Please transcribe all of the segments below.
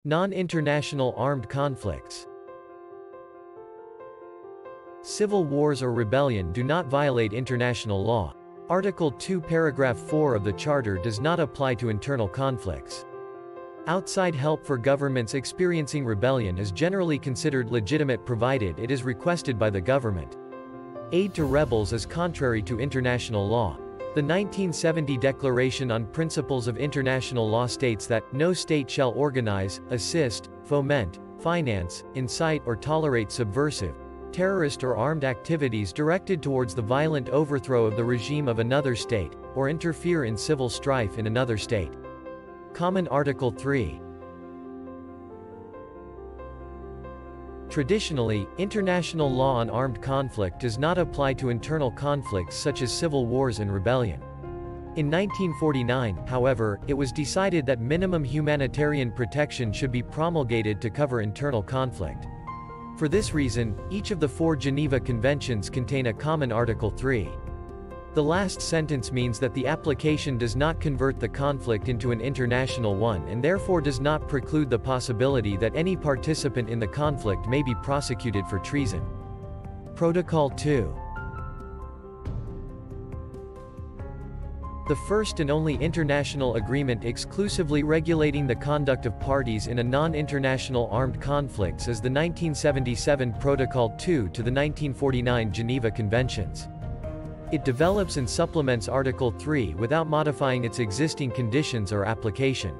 Non-international armed conflicts. Civil wars or rebellion do not violate international law. Article 2 Paragraph 4 of the Charter does not apply to internal conflicts. Outside help for governments experiencing rebellion is generally considered legitimate provided it is requested by the government. Aid to rebels is contrary to international law. The 1970 Declaration on Principles of International Law states that, no state shall organize, assist, foment, finance, incite or tolerate subversive, terrorist or armed activities directed towards the violent overthrow of the regime of another state, or interfere in civil strife in another state. Common Article 3. Traditionally, international law on armed conflict does not apply to internal conflicts such as civil wars and rebellion. In 1949, however, it was decided that minimum humanitarian protection should be promulgated to cover internal conflict. For this reason, each of the 4 Geneva Conventions contain a common Article 3. The last sentence means that the application does not convert the conflict into an international one and therefore does not preclude the possibility that any participant in the conflict may be prosecuted for treason. Protocol 2. The first and only international agreement exclusively regulating the conduct of parties in a non-international armed conflicts is the 1977 Protocol 2 to the 1949 Geneva Conventions. It develops and supplements Article 3 without modifying its existing conditions or application.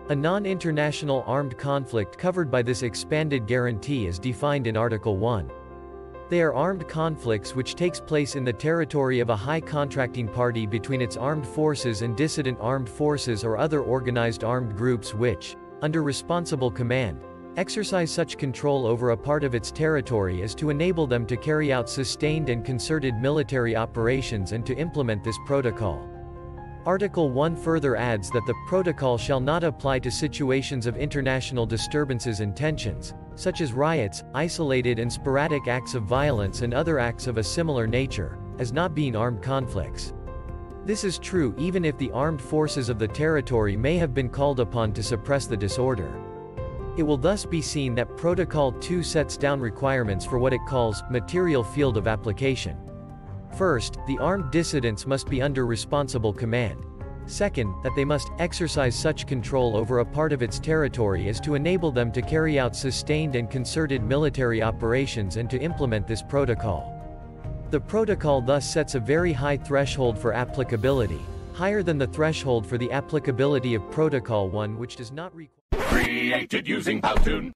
A non-international armed conflict covered by this expanded guarantee is defined in Article 1. They are armed conflicts which takes place in the territory of a high contracting party between its armed forces and dissident armed forces or other organized armed groups which, under responsible command, exercise such control over a part of its territory as to enable them to carry out sustained and concerted military operations and to implement this protocol. Article 1 further adds that the protocol shall not apply to situations of international disturbances and tensions, such as riots, isolated and sporadic acts of violence and other acts of a similar nature, as not being armed conflicts. This is true even if the armed forces of the territory may have been called upon to suppress the disorder. It will thus be seen that Protocol 2 sets down requirements for what it calls material field of application. First, the armed dissidents must be under responsible command. Second, that they must exercise such control over a part of its territory as to enable them to carry out sustained and concerted military operations and to implement this protocol. The protocol thus sets a very high threshold for applicability, higher than the threshold for the applicability of Protocol 1, which does not require. Created using Powtoon.